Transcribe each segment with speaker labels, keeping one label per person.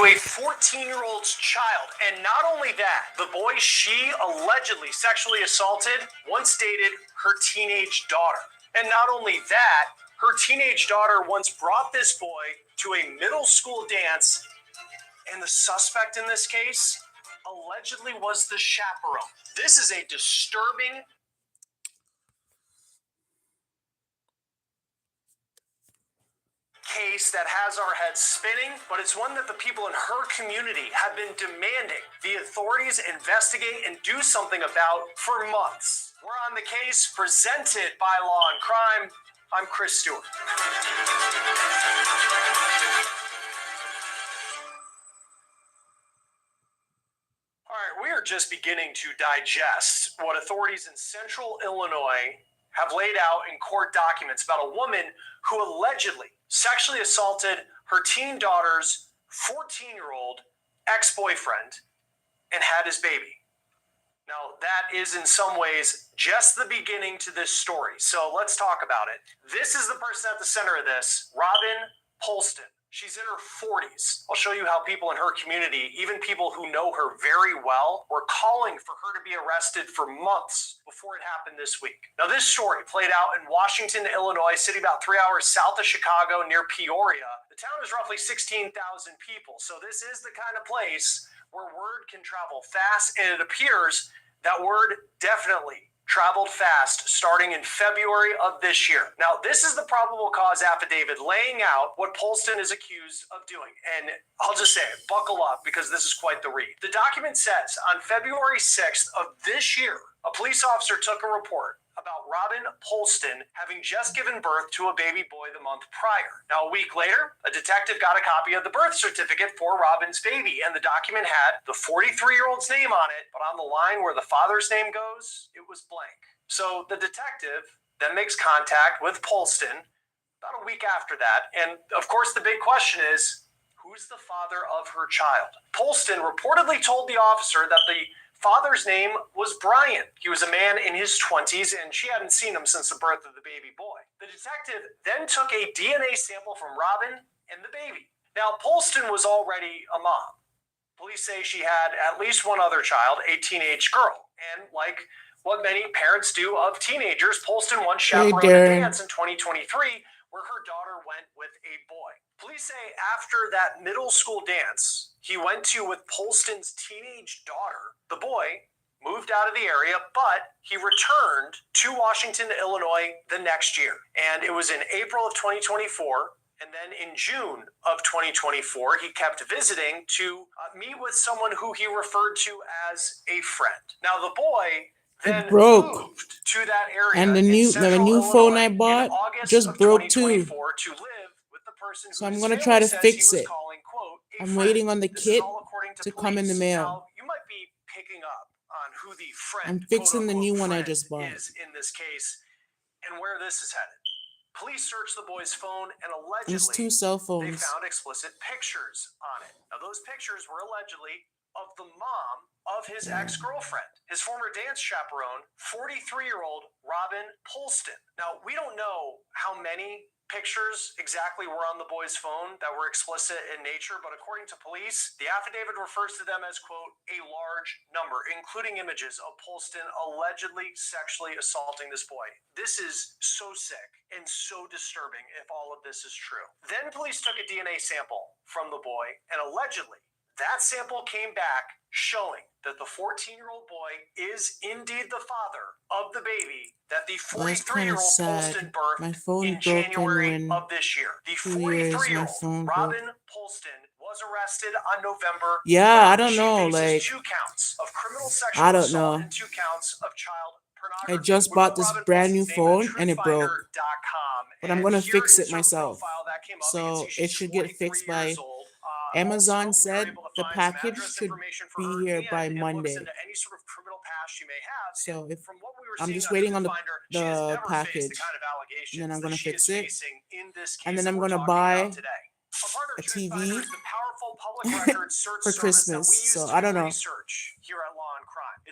Speaker 1: a 14-year-old's child. And not only that, the boy she allegedly sexually assaulted once dated her teenage daughter. And not only that, her teenage daughter once brought this boy to a middle school dance, and the suspect in this case allegedly was the chaperone. This is a disturbing case that has our heads spinning, but it's one that the people in her community have been demanding the authorities investigate and do something about for months. We're on the case presented by Law and Crime. I'm Chris Stewart. All right, we are just beginning to digest what authorities in central Illinois have laid out in court documents about a woman who allegedly sexually assaulted her teen daughter's 14-year-old ex-boyfriend and had his baby. Now, that is in some ways just the beginning to this story. So let's talk about it. This is the person at the center of this, Robin Polston. She's in her 40s. I'll show you how people in her community, even people who know her very well, were calling for her to be arrested for months before it happened this week. Now, this story played out in Washington, Illinois, city about 3 hours south of Chicago near Peoria. The town is roughly 16,000 people, so this is the kind of place where word can travel fast, and it appears that word definitely traveled fast starting in February of this year. Now, this is the probable cause affidavit laying out what Polston is accused of doing. And I'll just say it, buckle up, because this is quite the read. The document says on February 6th of this year, a police officer took a report about Robin Polston having just given birth to a baby boy the month prior. Now, a week later, a detective got a copy of the birth certificate for Robin's baby, and the document had the 43-year-old's name on it, but on the line where the father's name goes, it was blank. So the detective then makes contact with Polston about a week after that, and of course the big question is, who's the father of her child? Polston reportedly told the officer that the father's name was Brian. He was a man in his 20s, and she hadn't seen him since the birth of the baby boy. The detective then took a DNA sample from Robin and the baby. Now, Polston was already a mom. Police say she had at least one other child, a teenage girl. And like what many parents do of teenagers, Polston once chaperoned a dance in 2023 where her daughter went with a boy. Police say after that middle school dance he went to with Polston's teenage daughter, the boy moved out of the area, but he returned to Washington, Illinois the next year. And it was in April of 2024. And then in June of 2024, he kept visiting to meet with someone who he referred to as a friend. Now, the boy then moved to that area, and the new phone I bought just broke too. To live with the person so I'm gonna try to fix it. Calling, quote, I'm waiting on the kit to come in the mail. Now, you might be picking up on who the friend, I'm fixing the new one I just bought, is in this case, and where this is headed. Police searched the boy's phone, and allegedly they found explicit pictures on it. Now, those pictures were allegedly of the mom of his ex-girlfriend, his former dance chaperone, 43-year-old Robin Polston. Now, we don't know how many pictures exactly were on the boy's phone that were explicit in nature, but according to police, the affidavit refers to them as, quote, a large number, including images of Polston allegedly sexually assaulting this boy. This is so sick and so disturbing if all of this is true. Then police took a DNA sample from the boy, and allegedly that sample came back showing that the 14-year-old boy is indeed the father of the baby that the 43-year-old Polston birthed in January of this year. The 43-year-old Robin Polston was arrested on November. Yeah, I don't know, like 2 counts of criminal sexual assault and 2 counts of child pornography. I just bought this brand new phone and it broke, but I'm gonna fix it myself. So it should get fixed by Amazon said the package should be here by Monday. So if I'm just waiting on the package, and then I'm going to fix it, and then I'm going to buy a TV for Christmas. So I don't know.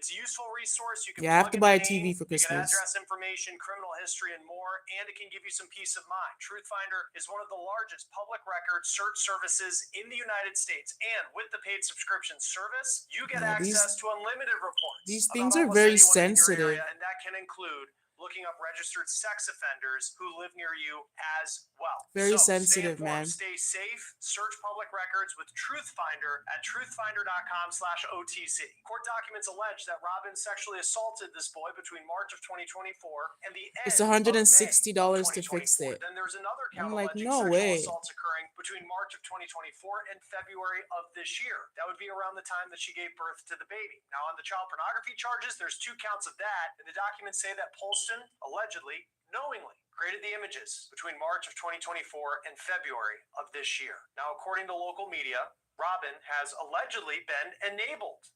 Speaker 1: It's a useful resource. You can
Speaker 2: Yeah, I have
Speaker 1: plug
Speaker 2: to
Speaker 1: in
Speaker 2: buy a
Speaker 1: the
Speaker 2: TV
Speaker 1: name,
Speaker 2: for
Speaker 1: you get
Speaker 2: Christmas.
Speaker 1: address information, criminal history, and more, and it can give you some peace of mind. Truthfinder is one of the largest public record search services in the United States, and with the paid subscription service, you get
Speaker 2: Yeah,
Speaker 1: access to unlimited reports.
Speaker 2: these
Speaker 1: about
Speaker 2: things are
Speaker 1: almost
Speaker 2: very
Speaker 1: anyone in your
Speaker 2: sensitive.
Speaker 1: area, and that can include looking up registered sex offenders who live near you as well.
Speaker 2: Very
Speaker 1: So
Speaker 2: sensitive,
Speaker 1: stay informed,
Speaker 2: man.
Speaker 1: stay safe, search public records with Truthfinder at truthfinder.com/OTC. Court documents allege that Robin sexually assaulted this boy between March of 2024 and the end
Speaker 2: It's
Speaker 1: of
Speaker 2: $160
Speaker 1: May
Speaker 2: to fix
Speaker 1: 2024.
Speaker 2: it.
Speaker 1: Then there's another count
Speaker 2: I'm like,
Speaker 1: alleging
Speaker 2: no
Speaker 1: sexual
Speaker 2: way.
Speaker 1: assaults occurring between March of 2024 and February of this year. That would be around the time that she gave birth to the baby. Now, on the child pornography charges, there's 2 counts of that, and the documents say that Polston allegedly, knowingly, created the images between March of 2024 and February of this year. Now, according to local media, Robin has allegedly been enabled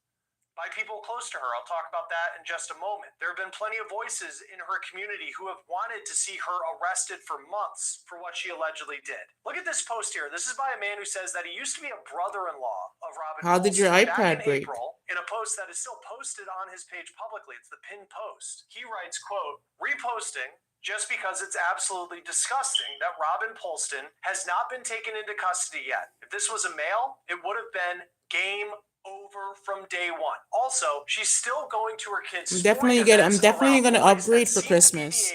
Speaker 1: by people close to her. I'll talk about that in just a moment. There have been plenty of voices in her community who have wanted to see her arrested for months for what she allegedly did. Look at this post here. This is by a man who says that he used to be a brother-in-law of Robin
Speaker 2: How did your
Speaker 1: Polston
Speaker 2: iPad
Speaker 1: back in
Speaker 2: break?
Speaker 1: April, in a post that is still posted on his page publicly. It's the pinned post. He writes, quote, reposting just because it's absolutely disgusting that Robin Polston has not been taken into custody yet. If this was a male, it would have been game over from day one. Also, she's still going to her kids'
Speaker 2: I'm definitely gonna upgrade for Christmas.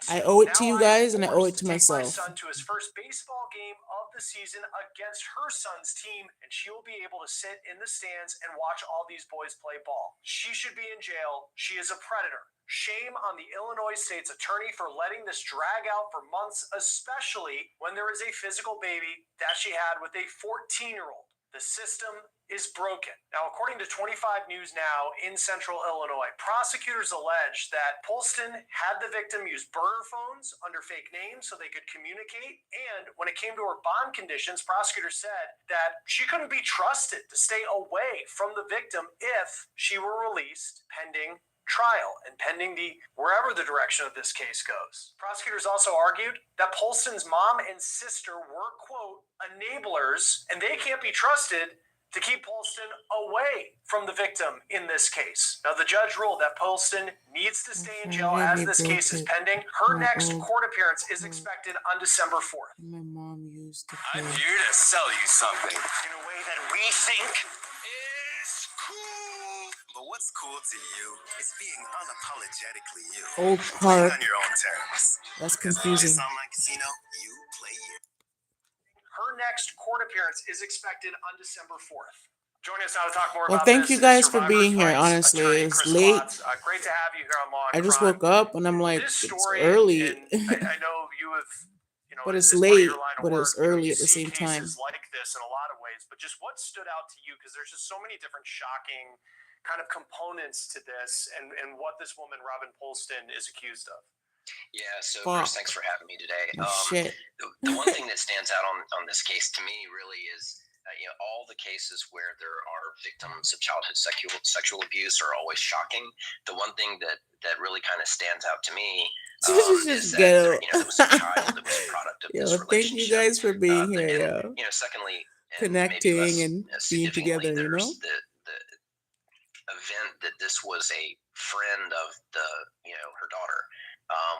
Speaker 2: I owe it to you guys and I owe it to myself.
Speaker 1: My son to his first baseball game of the season against her son's team, and she will be able to sit in the stands and watch all these boys play ball. She should be in jail. She is a predator. Shame on the Illinois state's attorney for letting this drag out for months, especially when there is a physical baby that she had with a 14-year-old. The system is broken. Now, according to 25 News Now in Central Illinois, prosecutors allege that Polston had the victim use burner phones under fake names so they could communicate. And when it came to her bond conditions, prosecutors said that she couldn't be trusted to stay away from the victim if she were released pending trial and pending wherever the direction of this case goes. Prosecutors also argued that Polston's mom and sister were, quote, enablers, and they can't be trusted to keep Polston away from the victim in this case. Now, the judge ruled that Polston needs to stay in jail as this case is pending. Her next court appearance is expected on December 4th.
Speaker 2: My mom used to
Speaker 3: I'm here to sell you something
Speaker 1: In a way that we think
Speaker 3: is cool. But what's cool to you is being unapologetically you.
Speaker 2: Old
Speaker 3: Playing
Speaker 2: Park.
Speaker 3: on your own terms.
Speaker 2: That's
Speaker 3: Because
Speaker 2: confusing.
Speaker 3: This online casino, you play you.
Speaker 1: her next court appearance is expected on December 4th. Joining us now to talk more
Speaker 2: Well,
Speaker 1: about
Speaker 2: thank
Speaker 1: this
Speaker 2: you guys
Speaker 1: is
Speaker 2: for
Speaker 1: Survivors
Speaker 2: being here.
Speaker 1: Rights
Speaker 2: Honestly,
Speaker 1: attorney
Speaker 2: it's
Speaker 1: Chris
Speaker 2: late.
Speaker 1: Klotz. Great to have you here on Law and
Speaker 2: I just
Speaker 1: Crime.
Speaker 2: woke up and I'm like,
Speaker 1: This
Speaker 2: it's
Speaker 1: story,
Speaker 2: early.
Speaker 1: and I know you have,
Speaker 2: But it's
Speaker 1: as part of
Speaker 2: late,
Speaker 1: your line of
Speaker 2: but it's
Speaker 1: work,
Speaker 2: early
Speaker 1: you
Speaker 2: at the
Speaker 1: see
Speaker 2: same time.
Speaker 1: cases like this in a lot of ways, but just what stood out to you? Because there's just so many different shocking kind of components to this and what this woman, Robin Polston, is accused of.
Speaker 4: Yeah, so
Speaker 2: Fuck.
Speaker 4: Chris, thanks for having me today.
Speaker 2: Oh, shit.
Speaker 4: The one thing that stands out on this case to me really is, all the cases where there are victims of childhood sexual abuse are always shocking. The one thing that really kind of stands out to me is that there was a child that was a product of this
Speaker 2: Yo,
Speaker 4: relationship.
Speaker 2: thank you guys for being here, yo.
Speaker 4: Secondly,
Speaker 2: Connecting and being together, you know?
Speaker 4: there's the event that this was a friend of her daughter,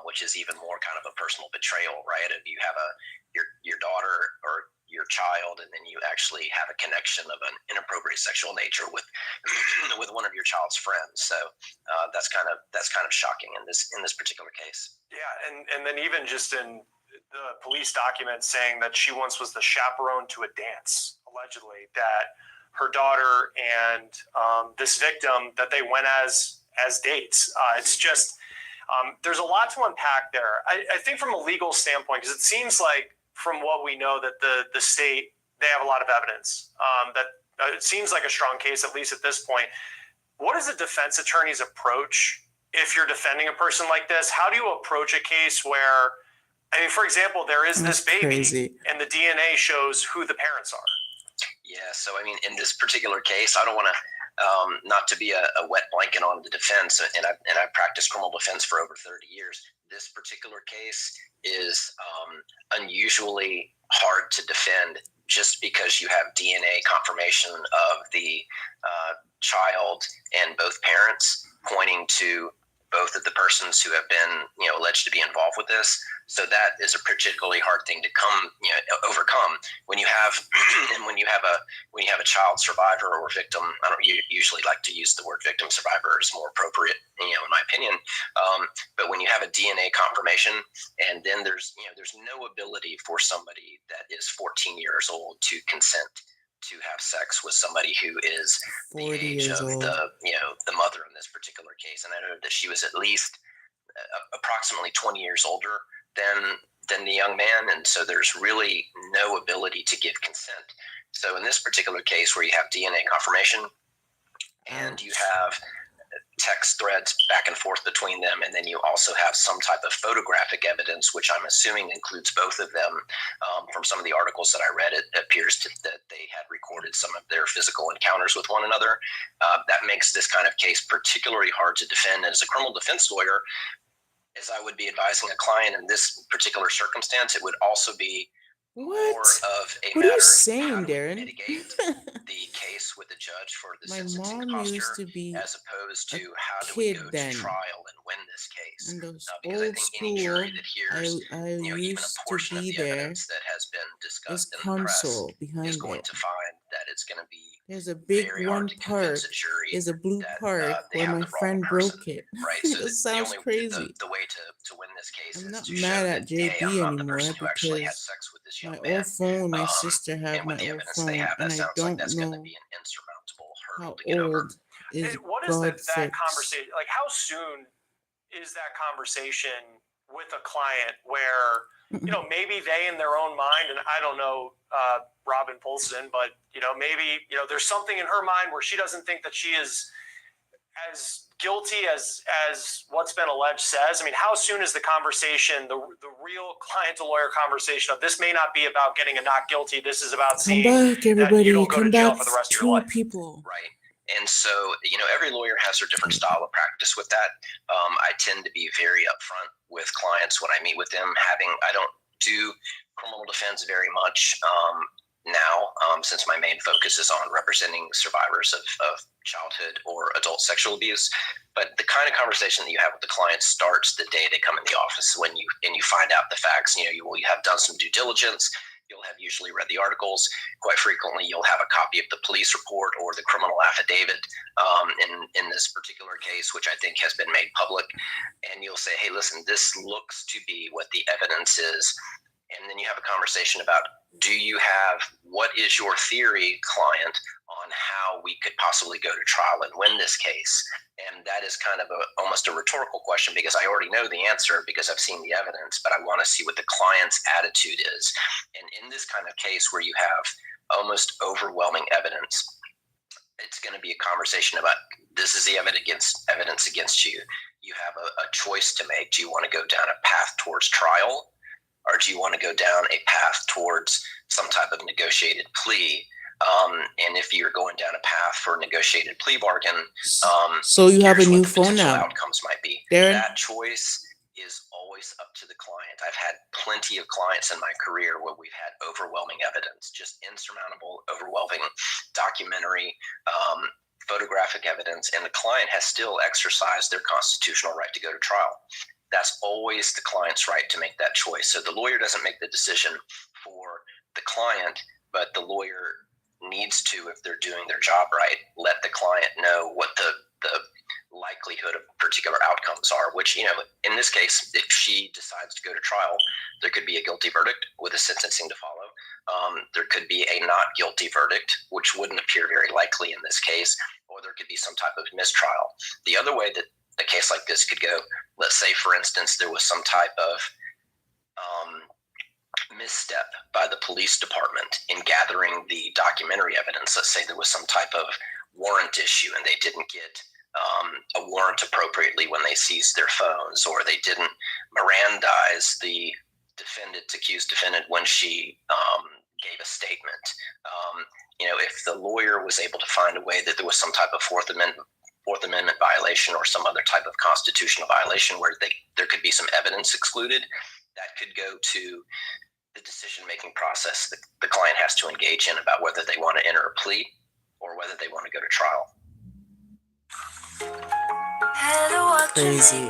Speaker 4: which is even more kind of a personal betrayal, right? If you have your daughter or your child, and then you actually have a connection of an inappropriate sexual nature with one of your child's friends. So that's kind of shocking in this particular case.
Speaker 1: Yeah, and then even just in the police documents saying that she once was the chaperone to a dance, allegedly, that her daughter and this victim, that they went as dates. It's just, there's a lot to unpack there. I think from a legal standpoint, because it seems like from what we know that the state, they have a lot of evidence that it seems like a strong case, at least at this point. What is a defense attorney's approach if you're defending a person like this? How do you approach a case where, for example, there is this baby
Speaker 2: Crazy.
Speaker 1: and the DNA shows who the parents are?
Speaker 4: Yeah, so in this particular case, I don't want to not to be a wet blanket on the defense, and I've practiced criminal defense for over 30 years. This particular case is unusually hard to defend just because you have DNA confirmation of the child and both parents pointing to both of the persons who have been, alleged to be involved with this. So that is a particularly hard thing to overcome when you have when you have a child survivor or victim. I don't usually like to use the word victim. Survivor is more appropriate, in my opinion. But when you have a DNA confirmation, and then there's no ability for somebody that is 14 years old to consent to have sex with somebody who is the
Speaker 2: 40
Speaker 4: age
Speaker 2: years
Speaker 4: of
Speaker 2: old.
Speaker 4: the mother in this particular case. And I know that she was at least approximately 20 years older than the young man. And so there's really no ability to give consent. So in this particular case where you have DNA confirmation and you have text threads back and forth between them, and then you also have some type of photographic evidence, which I'm assuming includes both of them. From some of the articles that I read, it appears that they had recorded some of their physical encounters with one another. That makes this kind of case particularly hard to defend. And as a criminal defense lawyer, as I would be advising a client in this particular circumstance, it would also be more of a
Speaker 2: What are
Speaker 4: matter
Speaker 2: you
Speaker 4: of
Speaker 2: saying,
Speaker 4: how do we
Speaker 2: Darren?
Speaker 4: mitigate the case with the judge for the
Speaker 2: My
Speaker 4: sentencing
Speaker 2: mom
Speaker 4: posture,
Speaker 2: used to be
Speaker 4: as opposed to how do
Speaker 2: kid
Speaker 4: we go
Speaker 2: then.
Speaker 4: to trial and win this case.
Speaker 2: And those
Speaker 4: Because I
Speaker 2: old
Speaker 4: think any jury
Speaker 2: school,
Speaker 4: that hears
Speaker 2: I
Speaker 4: even a
Speaker 2: used to
Speaker 4: portion of
Speaker 2: be
Speaker 4: the
Speaker 2: there.
Speaker 4: evidence that has been
Speaker 2: There's
Speaker 4: discussed in the press
Speaker 2: console behind
Speaker 4: is going
Speaker 2: it.
Speaker 4: to find that it's going to be
Speaker 2: There's a big
Speaker 4: very
Speaker 2: one
Speaker 4: hard to
Speaker 2: park.
Speaker 4: convince a jury
Speaker 2: There's a blue
Speaker 4: that
Speaker 2: park
Speaker 4: they
Speaker 2: where
Speaker 4: have
Speaker 2: my
Speaker 4: the wrong
Speaker 2: friend
Speaker 4: person,
Speaker 2: broke it.
Speaker 4: right? So
Speaker 2: That sounds crazy.
Speaker 4: the way to win this case
Speaker 2: I'm
Speaker 4: is
Speaker 2: not
Speaker 4: to
Speaker 2: mad
Speaker 4: show
Speaker 2: at
Speaker 4: that, hey, I'm
Speaker 2: JB
Speaker 4: not the
Speaker 2: anymore
Speaker 4: person who actually had
Speaker 2: because
Speaker 4: sex with this
Speaker 2: my
Speaker 4: young man.
Speaker 2: old phone, my sister have
Speaker 4: And
Speaker 2: my
Speaker 4: with the
Speaker 2: old
Speaker 4: evidence they
Speaker 2: phone,
Speaker 4: have, that
Speaker 2: and I
Speaker 4: sounds like
Speaker 2: don't
Speaker 4: that's going to
Speaker 2: know
Speaker 4: be an insurmountable hurdle
Speaker 2: how
Speaker 4: to get over.
Speaker 2: old is
Speaker 1: What is
Speaker 2: God
Speaker 1: that
Speaker 2: fix.
Speaker 1: conversation? Like, how soon is that conversation with a client where, maybe they in their own mind, and I don't know Robin Polson, but, maybe, there's something in her mind where she doesn't think that she is as guilty as what's been alleged says. I mean, how soon is the conversation, the real client to lawyer conversation of this may not be about getting a not guilty, this is about
Speaker 2: Come
Speaker 1: seeing
Speaker 2: back, everybody.
Speaker 1: that you don't go
Speaker 2: Come
Speaker 1: to jail
Speaker 2: back,
Speaker 1: for the rest of your
Speaker 2: 2
Speaker 1: life.
Speaker 2: people.
Speaker 4: Right. And so, every lawyer has their different style of practice with that. I tend to be very upfront with clients when I meet with them. I don't do criminal defense very much now, since my main focus is on representing survivors of childhood or adult sexual abuse. But the kind of conversation that you have with the client starts the day they come in the office when you find out the facts. You have done some due diligence. You'll have usually read the articles. Quite frequently, you'll have a copy of the police report or the criminal affidavit in this particular case, which I think has been made public. And you'll say, hey, listen, this looks to be what the evidence is. And then you have a conversation about, what is your theory, client, on how we could possibly go to trial and win this case? And that is kind of almost a rhetorical question, because I already know the answer because I've seen the evidence, but I want to see what the client's attitude is. And in this kind of case where you have almost overwhelming evidence, it's going to be a conversation about, this is the evidence against you. You have a choice to make. Do you want to go down a path towards trial, or do you want to go down a path towards some type of negotiated plea? And if you're going down a path for a negotiated plea bargain,
Speaker 2: so you have a new
Speaker 4: what the
Speaker 2: phone
Speaker 4: potential
Speaker 2: now.
Speaker 4: outcomes might be.
Speaker 2: Darren?
Speaker 4: That choice is always up to the client. I've had plenty of clients in my career where we've had overwhelming evidence, just insurmountable, overwhelming documentary, photographic evidence, and the client has still exercised their constitutional right to go to trial. That's always the client's right to make that choice. So the lawyer doesn't make the decision for the client, but the lawyer needs to, if they're doing their job right, let the client know what the likelihood of particular outcomes are, which, in this case, if she decides to go to trial, there could be a guilty verdict with a sentencing to follow. There could be a not guilty verdict, which wouldn't appear very likely in this case, or there could be some type of mistrial. The other way that a case like this could go, let's say, for instance, there was some type of misstep by the police department in gathering the documentary evidence. Let's say there was some type of warrant issue and they didn't get a warrant appropriately when they seized their phones, or they didn't Mirandize the accused defendant when she gave a statement. If the lawyer was able to find a way that there was some type of Fourth Amendment violation or some other type of constitutional violation where there could be some evidence excluded, that could go to the decision-making process that the client has to engage in about whether they want to enter a plea or whether they want to go to trial.
Speaker 2: Crazy.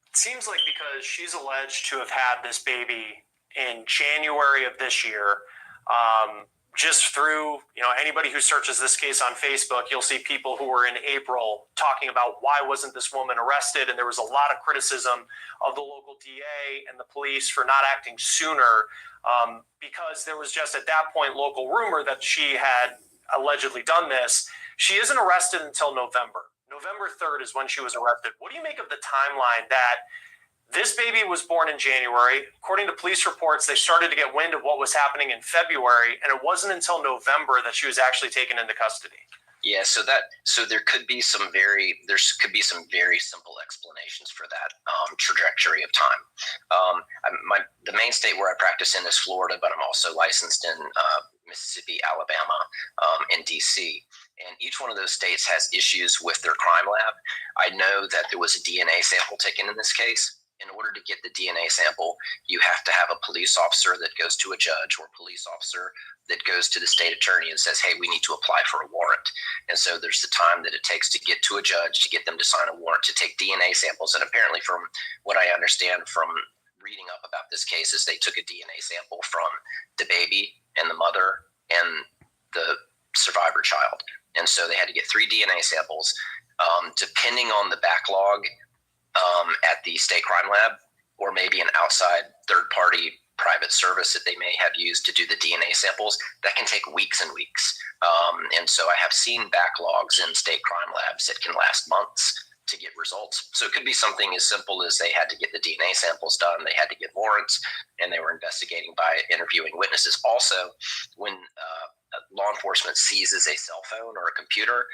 Speaker 1: It seems like because she's alleged to have had this baby in January of this year, just through anybody who searches this case on Facebook, you'll see people who were in April talking about why wasn't this woman arrested, and there was a lot of criticism of the local DA and the police for not acting sooner, because there was just at that point local rumor that she had allegedly done this. She isn't arrested until November. November 3rd is when she was arrested. What do you make of the timeline that this baby was born in January? According to police reports, they started to get wind of what was happening in February, and it wasn't until November that she was actually taken into custody.
Speaker 4: Yeah, so there could be some very simple explanations for that trajectory of time. The main state where I practice in is Florida, but I'm also licensed in Mississippi, Alabama, and DC. And each one of those states has issues with their crime lab. I know that there was a DNA sample taken in this case. In order to get the DNA sample, you have to have a police officer that goes to a judge, or a police officer that goes to the state attorney and says, hey, we need to apply for a warrant. And so there's the time that it takes to get to a judge, to get them to sign a warrant, to take DNA samples. And apparently, from what I understand from reading up about this case, is they took a DNA sample from the baby and the mother and the survivor child. And so they had to get 3 DNA samples. Depending on the backlog at the state crime lab, or maybe an outside third-party private service that they may have used to do the DNA samples, that can take weeks and weeks. And so I have seen backlogs in state crime labs that can last months to get results. So it could be something as simple as they had to get the DNA samples done, they had to get warrants, and they were investigating by interviewing witnesses. Also, when law enforcement seizes a cell phone or a computer,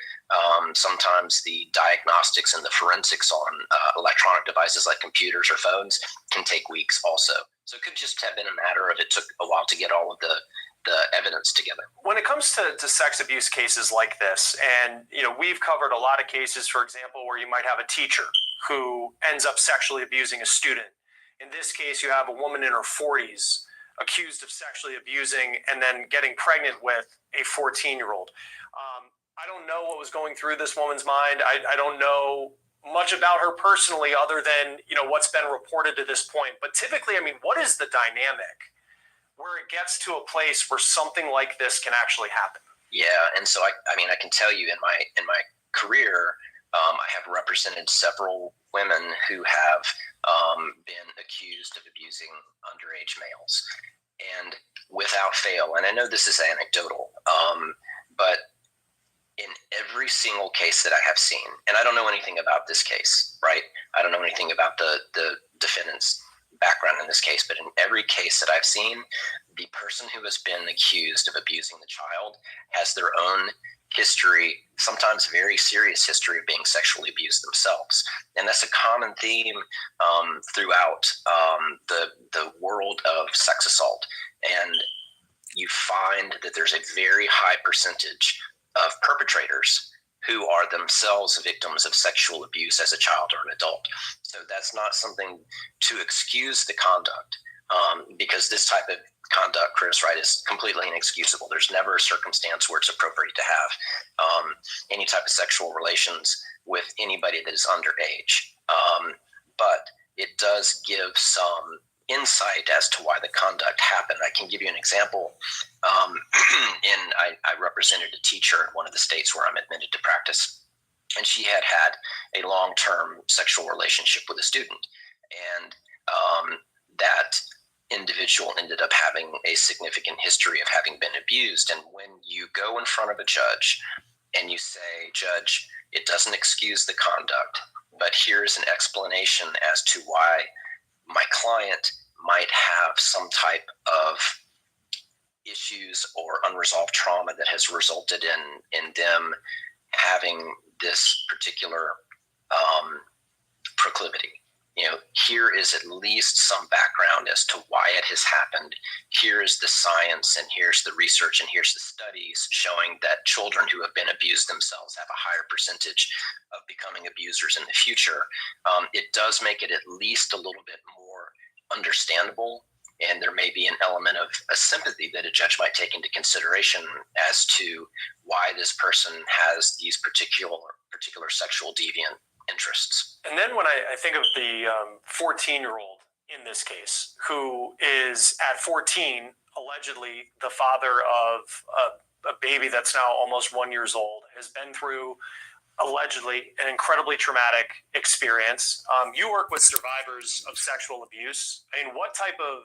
Speaker 4: sometimes the diagnostics and the forensics on electronic devices like computers or phones can take weeks also. So it could just have been a matter of it took a while to get all of the evidence together.
Speaker 1: When it comes to sex abuse cases like this, and we've covered a lot of cases, for example, where you might have a teacher who ends up sexually abusing a student. In this case, you have a woman in her 40s accused of sexually abusing and then getting pregnant with a 14-year-old. I don't know what was going through this woman's mind. I don't know much about her personally other than what's been reported to this point. But typically, what is the dynamic where it gets to a place where something like this can actually happen?
Speaker 4: Yeah, and so I can tell you in my career, I have represented several women who have been accused of abusing underage males, and without fail, and I know this is anecdotal, but in every single case that I have seen, and I don't know anything about this case, right? I don't know anything about the defendant's background in this case, but in every case that I've seen, the person who has been accused of abusing the child has their own history, sometimes very serious history, of being sexually abused themselves. And that's a common theme throughout the world of sex assault. And you find that there's a very high percentage of perpetrators who are themselves victims of sexual abuse as a child or an adult. So that's not something to excuse the conduct, because this type of conduct, Chris, right, is completely inexcusable. There's never a circumstance where it's appropriate to have any type of sexual relations with anybody that is underage. But it does give some insight as to why the conduct happened. I can give you an example. I represented a teacher in one of the states where I'm admitted to practice, and she had a long-term sexual relationship with a student, and that individual ended up having a significant history of having been abused. And when you go in front of a judge and you say, Judge, it doesn't excuse the conduct, but here's an explanation as to why my client might have some type of issues or unresolved trauma that has resulted in them having this particular proclivity. Here is at least some background as to why it has happened. Here is the science, and here's the research, and here's the studies showing that children who have been abused themselves have a higher percentage of becoming abusers in the future. It does make it at least a little bit more understandable and there may be an element of a sympathy that a judge might take into consideration as to why this person has these particular sexual deviant interests.
Speaker 1: And then when I think of the 14-year-old in this case, who is at 14 allegedly the father of a baby that's now almost 1 year old, has been through allegedly an incredibly traumatic experience. You work with survivors of sexual abuse. I mean, what type of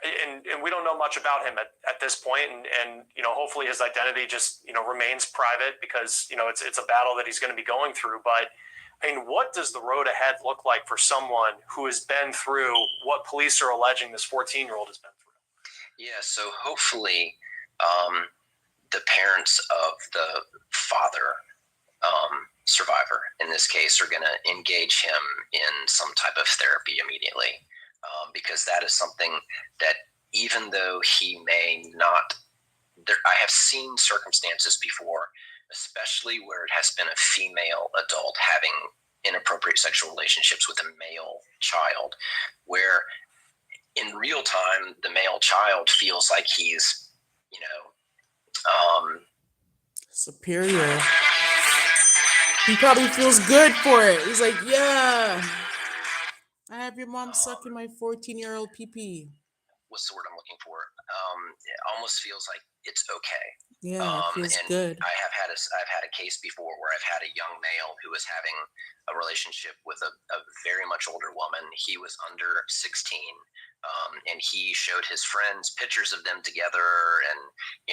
Speaker 1: and we don't know much about him at this point, and hopefully his identity just remains private, because it's a battle that he's going to be going through. But I mean, what does the road ahead look like for someone who has been through what police are alleging this 14-year-old has been through?
Speaker 4: Yeah, so hopefully the parents of the father survivor in this case are going to engage him in some type of therapy immediately, because that is something that, even though he may not, I have seen circumstances before, especially where it has been a female adult having inappropriate sexual relationships with a male child, where in real time the male child feels like he's
Speaker 2: superior. He probably feels good for it. He's like, yeah, I have your mom sucking my 14-year-old pee-pee.
Speaker 4: What's the word I'm looking for? It almost feels like it's okay.
Speaker 2: Yeah, it feels
Speaker 4: and
Speaker 2: good.
Speaker 4: I've had a case before where I've had a young male who was having a relationship with a very much older woman. He was under 16, and he showed his friends pictures of them together, and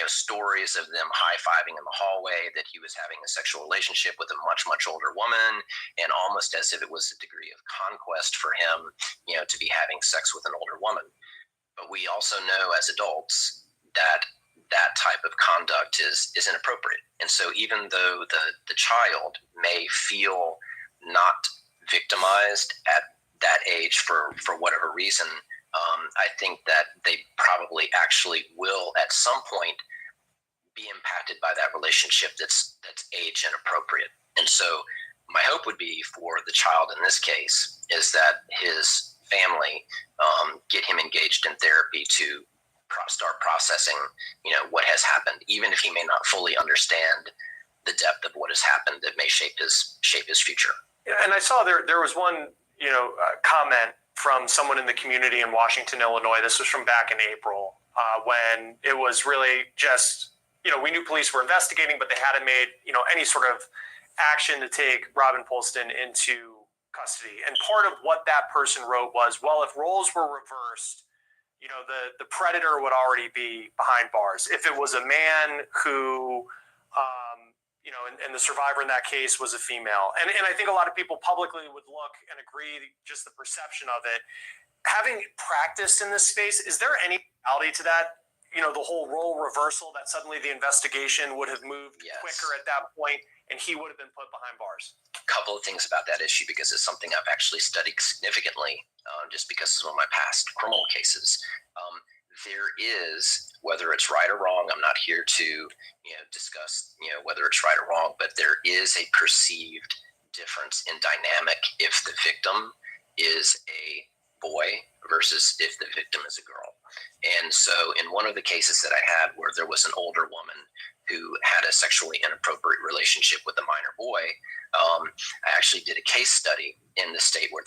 Speaker 4: stories of them high-fiving in the hallway, that he was having a sexual relationship with a much older woman, and almost as if it was a degree of conquest for him, to be having sex with an older woman. But we also know as adults that that type of conduct is inappropriate. And so even though the child may feel not victimized at that age for whatever reason, I think that they probably actually will at some point be impacted by that relationship that's age inappropriate. And so my hope would be for the child in this case is that his family get him engaged in therapy to start processing, what has happened, even if he may not fully understand the depth of what has happened that may shape his future.
Speaker 1: Yeah, and I saw there was one, comment from someone in the community in Washington, Illinois. This was from back in April, when it was really just, we knew police were investigating, but they hadn't made, any sort of action to take Robin Polston into custody. And part of what that person wrote was, well, if roles were reversed, the predator would already be behind bars. If it was a man who, and the survivor in that case was a female. And I think a lot of people publicly would look and agree, just the perception of it. Having practiced in this space, is there any reality to that? The whole role reversal, that suddenly the investigation would have moved quicker at that point and he would have been put behind bars.
Speaker 4: A couple of things about that issue, because it's something I've actually studied significantly, just because it's one of my past criminal cases. There is, whether it's right or wrong, I'm not here to discuss whether it's right or wrong, but there is a perceived difference in dynamic if the victim is a boy versus if the victim is a girl. And so in one of the cases that I had where there was an older woman who had a sexually inappropriate relationship with a minor boy, I actually did a case study in the state where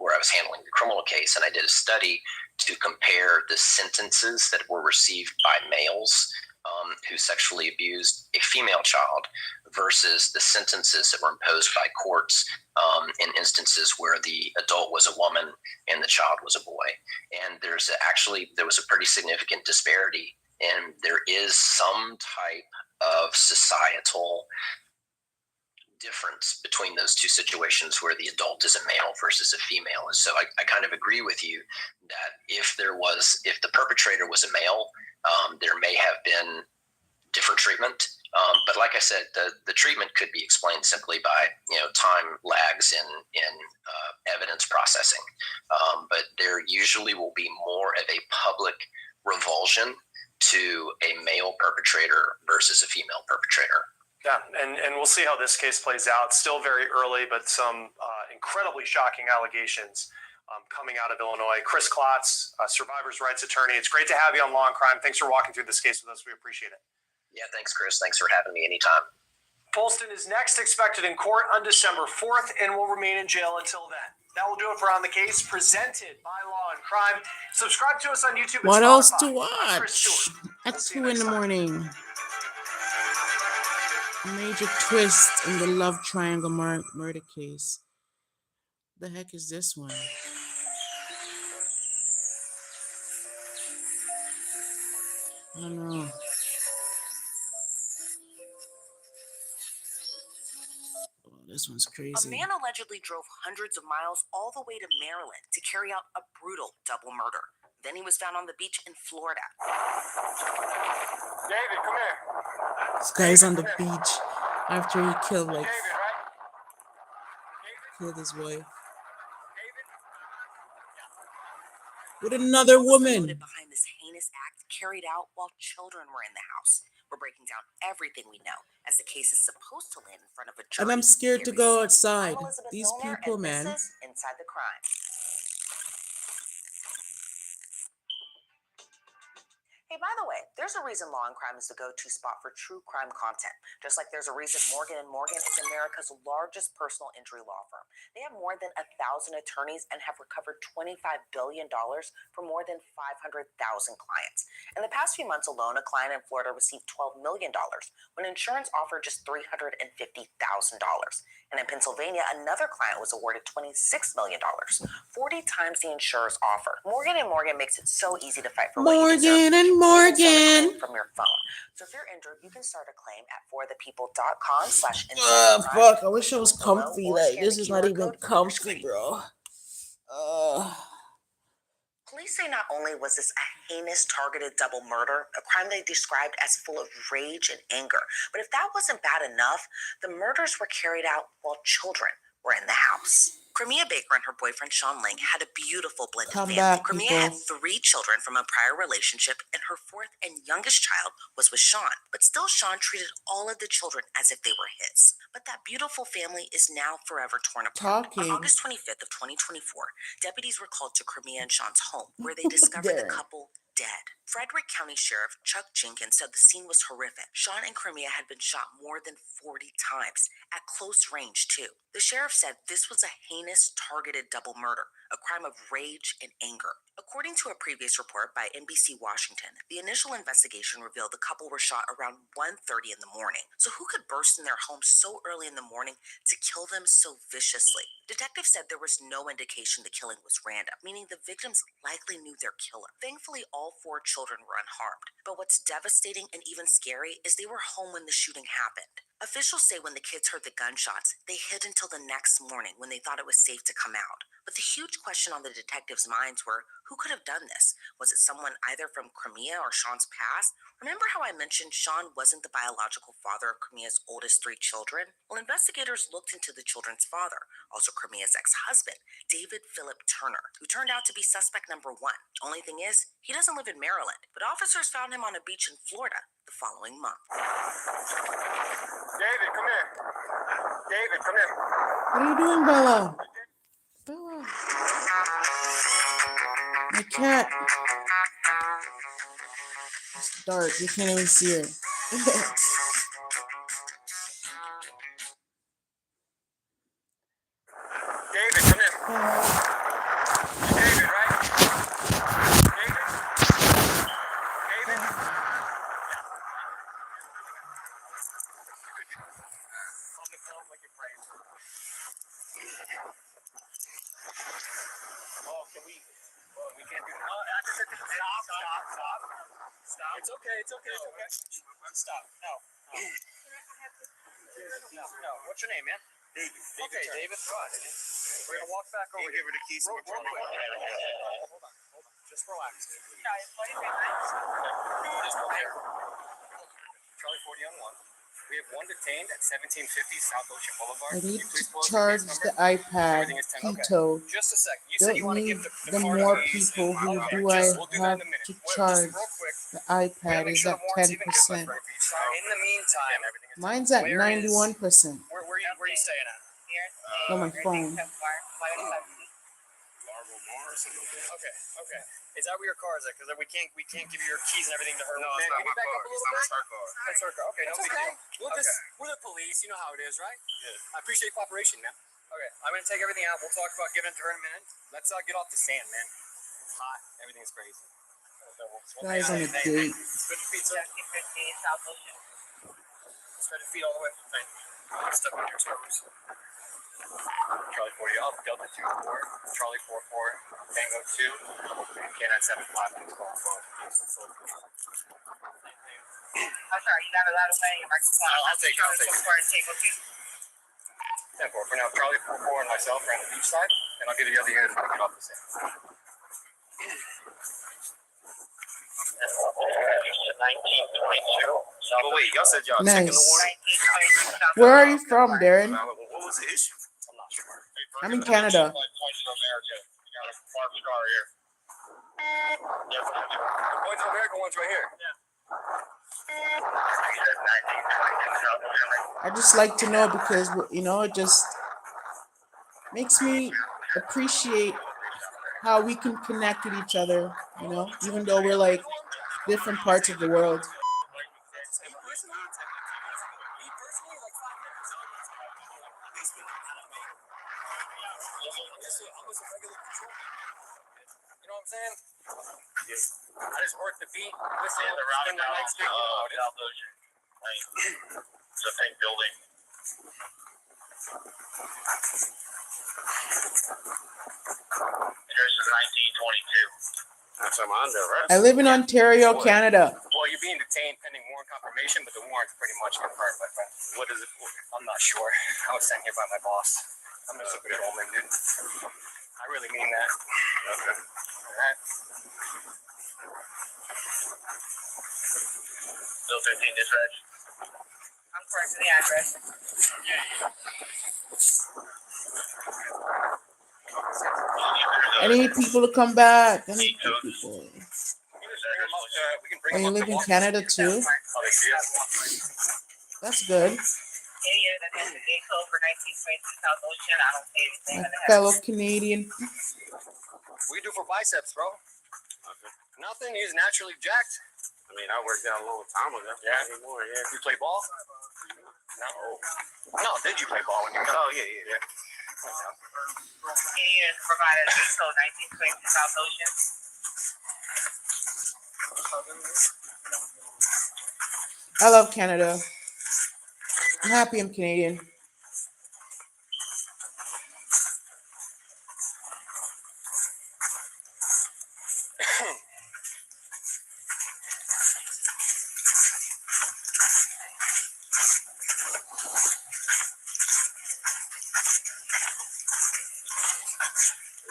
Speaker 4: where I was handling the criminal case, and I did a study to compare the sentences that were received by males who sexually abused a female child versus the sentences that were imposed by courts in instances where the adult was a woman and the child was a boy. And there was a pretty significant disparity, and there is some type of societal difference between those two situations where the adult is a male versus a female. And so I kind of agree with you that if the perpetrator was a male, there may have been different treatment. But like I said, the treatment could be explained simply by time lags in evidence processing. But there usually will be more of a public revulsion to a male perpetrator versus a female perpetrator.
Speaker 1: Yeah, and we'll see how this case plays out. Still very early, but some incredibly shocking allegations coming out of Illinois. Chris Klotz, survivors' rights attorney. It's great to have you on Law and Crime. Thanks for walking through this case with us. We appreciate it.
Speaker 4: Yeah, thanks, Chris. Thanks for having me anytime.
Speaker 1: Polston is next expected in court on December 4th and will remain in jail until then. That will do it for On the Case, presented by Law and Crime. Subscribe to us on YouTube.
Speaker 2: What
Speaker 1: and
Speaker 2: else
Speaker 1: Spotify.
Speaker 2: to
Speaker 1: I'm Chris
Speaker 2: watch
Speaker 1: Stewart.
Speaker 2: at
Speaker 1: We'll see you
Speaker 2: 2 in
Speaker 1: next
Speaker 2: the
Speaker 1: time.
Speaker 2: morning? Major twist in the love triangle murder case. The heck is this one? I don't know. Oh, this one's
Speaker 5: A
Speaker 2: crazy.
Speaker 5: man allegedly drove hundreds of miles all the way to Maryland to carry out a brutal double murder. Then he was found on the beach in Florida.
Speaker 6: David, come here.
Speaker 2: This guy's on the beach after he killed
Speaker 6: David, right?
Speaker 2: killed his wife
Speaker 6: David?
Speaker 2: with another
Speaker 5: What was the
Speaker 2: woman.
Speaker 5: motive behind this heinous act carried out while children were in the house? We're breaking down everything we know as the case is supposed to land in front of a jury.
Speaker 2: And I'm scared to
Speaker 5: Here we
Speaker 2: go
Speaker 5: see.
Speaker 2: outside.
Speaker 5: I'm Elizabeth
Speaker 2: These
Speaker 5: Milner,
Speaker 2: people,
Speaker 5: and
Speaker 2: man.
Speaker 5: This is Inside the Crime. Hey, by the way, there's a reason Law and Crime is the go-to spot for true crime content. Just like there's a reason Morgan & Morgan is America's largest personal injury law firm. They have more than 1,000 attorneys and have recovered $25 billion for more than 500,000 clients. In the past few months alone, a client in Florida received $12 million when insurance offered just $350,000. And in Pennsylvania, another client was awarded $26 million, 40 times the insurer's offer. Morgan & Morgan makes it so easy to fight for what you deserve.
Speaker 2: Morgan and
Speaker 5: You can start a claim
Speaker 2: Morgan.
Speaker 5: from your phone. So if you're injured, you can start a claim at forthepeople.com/inside.
Speaker 2: Fuck. I wish I was comfy. Like, this is not even comfy, bro.
Speaker 5: Police say not only was this a heinous targeted double murder, a crime they described as full of rage and anger, but if that wasn't bad enough, the murders were carried out while children were in the house. Crimea Baker and her boyfriend Sean Lang had a beautiful blended
Speaker 2: Come
Speaker 5: family.
Speaker 2: back,
Speaker 5: Crimea
Speaker 2: people.
Speaker 5: had 3 children from a prior relationship, and her 4th and youngest child was with Sean. But still, Sean treated all of the children as if they were his. But that beautiful family is now forever torn apart.
Speaker 2: Talking.
Speaker 5: On August 25th of 2024, deputies were called to Crimea and Sean's home, where they discovered the
Speaker 2: Damn.
Speaker 5: couple dead. Frederick County Sheriff Chuck Jenkins said the scene was horrific. Sean and Crimea had been shot more than 40 times, at close range too. The sheriff said this was a heinous targeted double murder, a crime of rage and anger. According to a previous report by NBC Washington, the initial investigation revealed the couple were shot around 1:30 in the morning. So who could burst in their home so early in the morning to kill them so viciously? Detectives said there was no indication the killing was random, meaning the victims likely knew their killer. Thankfully, all 4 children were unharmed. But what's devastating and even scary is they were home when the shooting happened. Officials say when the kids heard the gunshots, they hid until the next morning when they thought it was safe to come out. But the huge question on the detectives' minds were, who could have done this? Was it someone either from Crimea or Sean's past? Remember how I mentioned Sean wasn't the biological father of Crimea's oldest 3 children? Well, investigators looked into the children's father, also Crimea's ex-husband, David Philip Turner, who turned out to be suspect number 1. Only thing is, he doesn't live in Maryland, but officers found him on a beach in Florida the following month.
Speaker 6: David, come here. David, come here.
Speaker 2: What are you doing, Bella? Bella. My cat. It's dark. You can't even see her.
Speaker 6: David, come here. David, right? David? David? Oh, can we? Oh, we can't do that. Stop. It's okay. Stop. No. No. What's your name, man? David. Okay, David. Go on. We're gonna walk back over.
Speaker 3: Give her the keys.
Speaker 6: Real quick. Hold on. Just relax. Charlie 40 on 1. We have 1 detained at 1750 South Ocean Boulevard.
Speaker 2: I
Speaker 6: Can
Speaker 2: need
Speaker 6: you please
Speaker 2: to
Speaker 6: pull up
Speaker 2: charge
Speaker 6: case
Speaker 2: the
Speaker 6: number?
Speaker 2: iPad.
Speaker 6: Everything is 10. Okay.
Speaker 2: Keto.
Speaker 6: Just a second. You said
Speaker 2: Don't
Speaker 6: you want to
Speaker 2: need
Speaker 6: give the
Speaker 2: the
Speaker 6: car
Speaker 2: more
Speaker 6: keys.
Speaker 2: people. Who
Speaker 6: Okay,
Speaker 2: do I
Speaker 6: we'll do that
Speaker 2: have
Speaker 6: in a minute.
Speaker 2: to
Speaker 6: Well,
Speaker 2: charge?
Speaker 6: just real quick.
Speaker 2: The
Speaker 6: We gotta
Speaker 2: iPad
Speaker 6: make
Speaker 2: is
Speaker 6: sure
Speaker 2: at
Speaker 6: the warrant's even good
Speaker 2: 10%.
Speaker 6: for you. In the meantime, everything is
Speaker 2: Mine's at
Speaker 6: Where is-
Speaker 2: 91%.
Speaker 6: Where are you staying at?
Speaker 2: On my phone.
Speaker 6: Is that where your car is at? Because we can't give you your keys and everything to her.
Speaker 3: No,
Speaker 6: Man,
Speaker 3: it's not
Speaker 6: can you
Speaker 3: my
Speaker 6: back
Speaker 3: car.
Speaker 6: up a
Speaker 3: It's
Speaker 6: little
Speaker 3: not
Speaker 6: bit?
Speaker 3: her car.
Speaker 6: That's her car. Okay, no It's big okay. deal. We're the police. You know how it is, right?
Speaker 3: Yeah.
Speaker 6: I appreciate cooperation, man. Okay, I'm gonna take everything out. We'll talk about giving it to her in a minute. Let's get off the sand, man. It's hot. Everything's crazy.
Speaker 2: Guy's on a date.
Speaker 6: Good to feed, sir. Spread the feet all the way. Thank you. Step on your toes. Charlie 40 up, Delta 24, Charlie 44, Tango 2, K9 75. Please call forward.
Speaker 7: I'm sorry, you're not allowed to play your microphone.
Speaker 6: I'll take it.
Speaker 7: For a table two.
Speaker 6: 10-4. For now, Charlie 44 and myself are on the beach side, and I'll give you the other unit when I get off the sand. 1922.
Speaker 3: But wait, y'all said y'all checking the
Speaker 2: Nice.
Speaker 3: warrant?
Speaker 7: 1922.
Speaker 2: Where are you from, Darren?
Speaker 3: What was the issue?
Speaker 6: I'm not sure.
Speaker 2: I'm in Canada.
Speaker 6: Points of America. You got a farm scar here. Points of America one's right here. Yeah.
Speaker 2: I just like to know because, you know, it just makes me appreciate how we can connect with each other, you know, even though we're like different parts of the world.
Speaker 6: You know what I'm saying? I just work the beat, listen, spend the night speaking about it.
Speaker 8: It's a big building. Address is 1922.
Speaker 3: That's I'm under arrest.
Speaker 2: I live in Ontario, Canada.
Speaker 6: Well, you're being detained pending warrant confirmation, but the warrant's pretty much confirmed, my friend.
Speaker 3: What is it for?
Speaker 6: I'm not sure. I was sent here by my boss. I'm just a patrolman, dude. I really mean that.
Speaker 3: Okay.
Speaker 6: Alright?
Speaker 8: Still 15 dispatch.
Speaker 7: I'm correct to the address.
Speaker 2: I need people to come back. I need people.
Speaker 6: We can bring
Speaker 2: And you
Speaker 6: them up
Speaker 2: live
Speaker 6: to
Speaker 2: in
Speaker 6: walk.
Speaker 2: Canada too?
Speaker 6: Oh, they see us?
Speaker 2: That's good.
Speaker 7: Any year that has the gate code for 1922 South Ocean, I don't pay anything.
Speaker 2: My
Speaker 7: and it has-
Speaker 2: fellow Canadian.
Speaker 6: What do you do for biceps, bro?
Speaker 3: Okay.
Speaker 6: Nothing. He's naturally jacked.
Speaker 3: I mean, I worked out a long time ago.
Speaker 6: Yeah.
Speaker 3: Not anymore, yeah.
Speaker 6: You play ball? No. No, did you play ball when you were
Speaker 3: Oh, yeah.
Speaker 7: Any year to provide a gate code 1922 South Ocean.
Speaker 2: I love Canada. I'm happy I'm Canadian.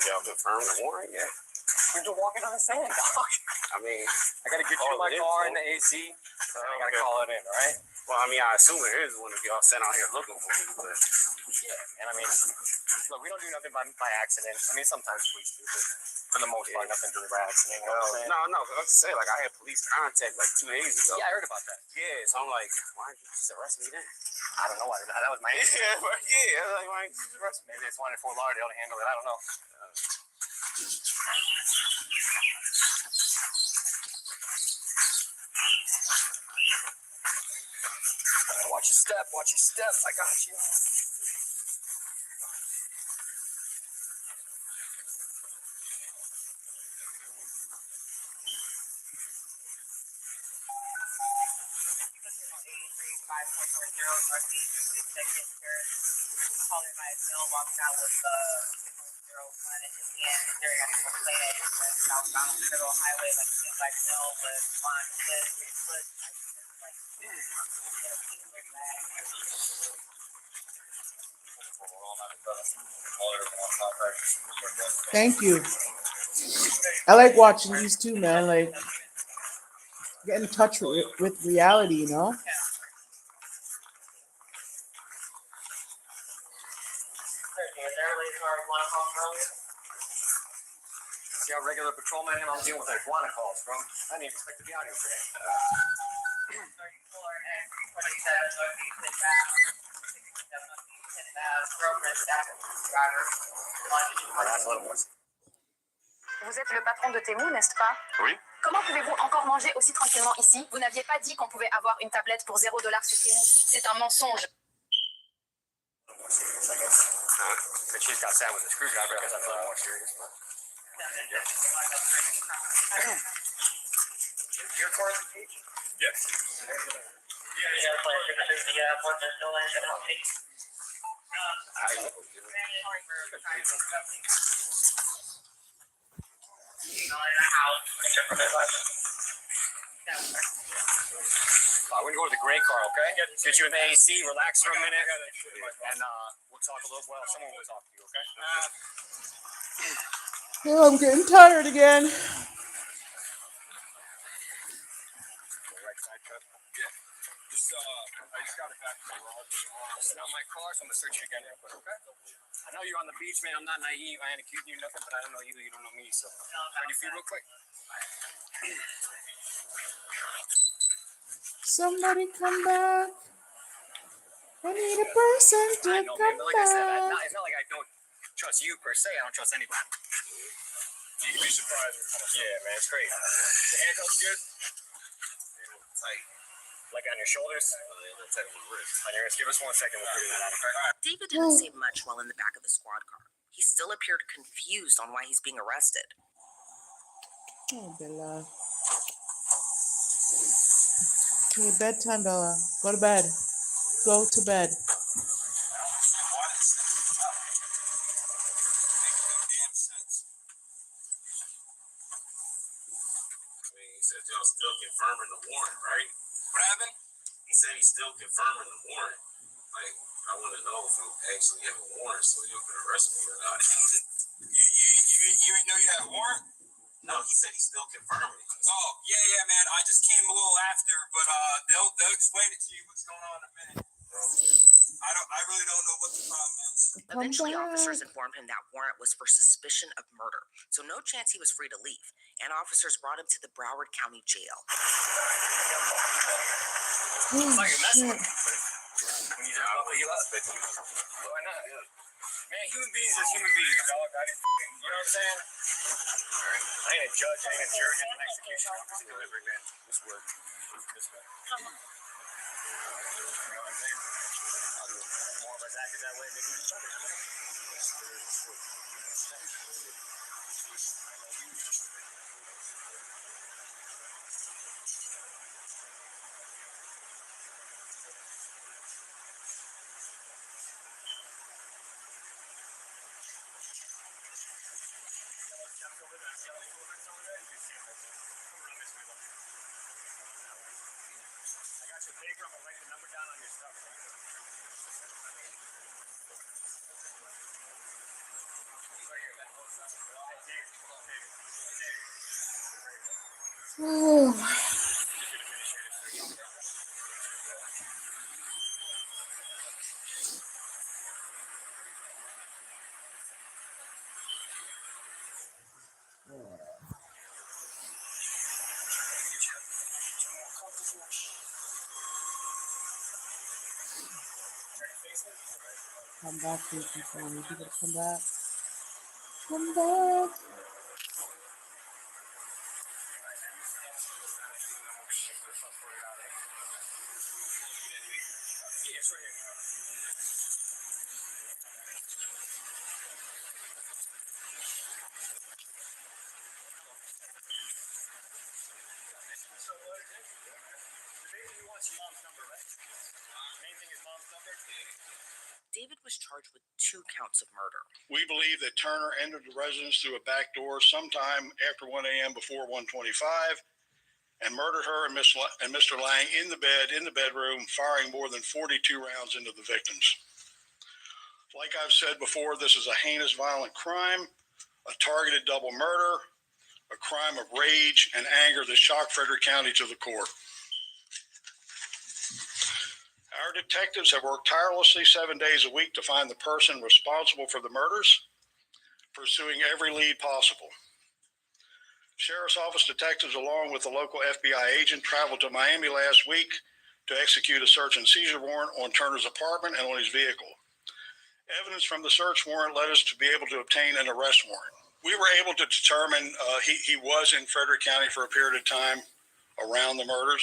Speaker 3: Y'all confirmed the warrant? Yeah.
Speaker 6: We're just walking on the sand, dog.
Speaker 3: I mean,
Speaker 6: I gotta get you
Speaker 3: Oh,
Speaker 6: in my
Speaker 3: it is,
Speaker 6: car
Speaker 3: so-
Speaker 6: in the AC. I gotta
Speaker 3: okay.
Speaker 6: call it in, all right?
Speaker 3: Well, I mean, I assume it is one of y'all sent out here looking for me, but
Speaker 6: Yeah. And I mean, look, we don't do nothing by accident. I mean, sometimes police do, but for the most part, nothing really by accident. You know what I'm saying?
Speaker 3: no, I was just saying, like, I had police contact like 2 days ago.
Speaker 6: Yeah, I heard about that.
Speaker 3: Yeah, so I'm like, why didn't you just arrest me then?
Speaker 6: I don't know why. That was my answer.
Speaker 3: Yeah, but yeah, I was like, why didn't you just arrest me?
Speaker 6: Maybe it's one in Fort Lauderdale to handle it. I don't know. Watch your step. Watch your step. I got you.
Speaker 7: Calling by Bill walked out with the 601 in his hand during a complaint at southbound Federal Highway, like by Bill with on his foot, like in a pink bag.
Speaker 2: Thank you. I like watching these too, man. Like, get in touch with reality, you know?
Speaker 6: See how regular patrolman I am? I'm dealing with iguana calls, bro. I didn't even expect to be out here today.
Speaker 7: 34 and 27 Northeast and back. 67 Northeast and broker staff driver.
Speaker 6: All right, that's a little more.
Speaker 7: Vous êtes le patron de Temu, n'est-ce pas?
Speaker 8: Oui.
Speaker 7: Comment pouvez-vous encore manger aussi tranquillement ici? Vous n'aviez pas dit qu'on pouvait avoir une tablette pour $0 sur Temu. C'est un mensonge.
Speaker 6: And she's got Sam with a screwdriver because I thought I was serious. Your car? Yes. We're gonna go to the gray car, okay? Get you in the AC, relax for a minute, and we'll talk a little. Well, someone will talk to you, okay?
Speaker 2: Oh, I'm getting tired again.
Speaker 6: Right side truck. Yeah. I just got it back from the garage. It's not my car, so I'm gonna search you again real quick, okay? I know you're on the beach, man. I'm not naive. I ain't accusing you of nothing, but I don't know you. You don't know me, so. How do you feel real quick?
Speaker 2: Somebody come back. I need a person to
Speaker 6: I know,
Speaker 2: come
Speaker 6: man, but like I said,
Speaker 2: back.
Speaker 6: it's not like I don't trust you per se. I don't trust anybody. You'd be surprised. Yeah, man, it's crazy. The handcuffs good? Tight. Like on your shoulders? On your wrist. Give us 1 second. We'll figure that out, okay?
Speaker 5: David didn't say much while in the back of the squad car. He still appeared confused on why he's being arrested.
Speaker 2: Oh, Bella. Okay, bedtime, Bella. Go to bed. Go to bed.
Speaker 3: He said y'all still confirming the warrant, right? What happened? He said he's still confirming the warrant. Like, I want to know if you actually have a warrant so you can arrest me or not. you know you have a warrant? No, he said he's still confirming it. Oh, yeah, man. I just came a little after, but they'll explain it to you what's going on in a minute. I really don't know what the problem is.
Speaker 5: Eventually,
Speaker 2: back.
Speaker 5: officers informed him that warrant was for suspicion of murder, so no chance he was free to leave, and officers brought him to the Broward County Jail.
Speaker 2: Oh,
Speaker 6: It's like a mess
Speaker 2: shit.
Speaker 6: with him. When you just he loves it. Why not? Man, human beings is human beings, dog. You know what I'm saying? I ain't a judge, I ain't a jury, I ain't an executioner. I'm just a delivery man. This work. This way. You know what I'm saying? More of us acted that way, maybe each other. I got your paper, I'm gonna write the number down on your stuff.
Speaker 2: Oh. Come back, please, before you people come back. Come back.
Speaker 6: Yeah, it's right here. So what is it? The main thing he wants your mom's number, right? Main thing is mom's number?
Speaker 5: David was charged with 2 counts of murder.
Speaker 9: We believe that Turner entered the residence through a back door sometime after 1 a.m. before 1:25 and murdered her and Mr. Lang in the bedroom, firing more than 42 rounds into the victims. Like I've said before, this is a heinous violent crime, a targeted double murder, a crime of rage and anger that shocked Frederick County to the core. Our detectives have worked tirelessly 7 days a week to find the person responsible for the murders, pursuing every lead possible. Sheriff's Office detectives, along with the local FBI agent, traveled to Miami last week to execute a search and seizure warrant on Turner's apartment and on his vehicle. Evidence from the search warrant led us to be able to obtain an arrest warrant. We were able to determine he was in Frederick County for a period of time around the murders.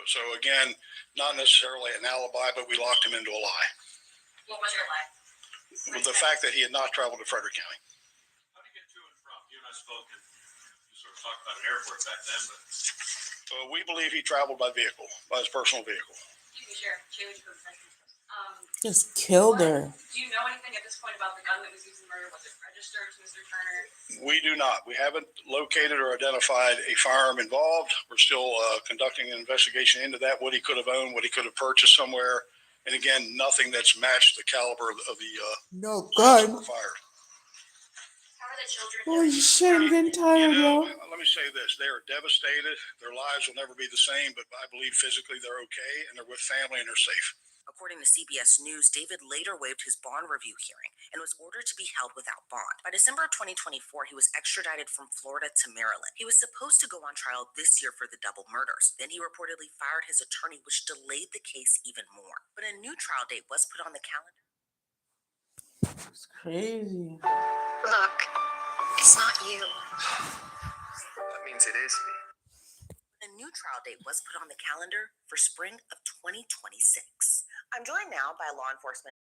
Speaker 9: So again, not necessarily an alibi, but we locked him into a lie.
Speaker 7: What was your lie?
Speaker 9: With the fact that he had not traveled to Frederick County.
Speaker 3: How do you get to and from? You and I spoke, and you sort of talked about an airport back then, but
Speaker 9: We believe he traveled by vehicle, by his personal vehicle.
Speaker 7: Excuse me, Sheriff. Change for a second.
Speaker 2: Just killed her.
Speaker 7: Do you know anything at this point about the gun that was used in the murder? Was it registered to Mr. Turner?
Speaker 9: We do not. We haven't located or identified a firearm involved. We're still conducting an investigation into that, what he could have owned, what he could have purchased somewhere. And again, nothing that's matched the caliber of the
Speaker 2: No
Speaker 9: bullets that
Speaker 2: gun.
Speaker 9: were fired.
Speaker 7: How are the children?
Speaker 2: Holy shit, I'm getting tired, yo.
Speaker 9: Let me say this. They are devastated. Their lives will never be the same, but I believe physically they're okay and they're with family and they're safe.
Speaker 5: According to CBS News, David later waived his bond review hearing and was ordered to be held without bond. By December of 2024, he was extradited from Florida to Maryland. He was supposed to go on trial this year for the double murders. Then he reportedly fired his attorney, which delayed the case even more. But a new trial date was put on the calendar.
Speaker 2: It's crazy.
Speaker 10: Look, it's not you. That means it is me.
Speaker 5: A new trial date was put on the calendar for spring of 2026. I'm joined now by law enforcement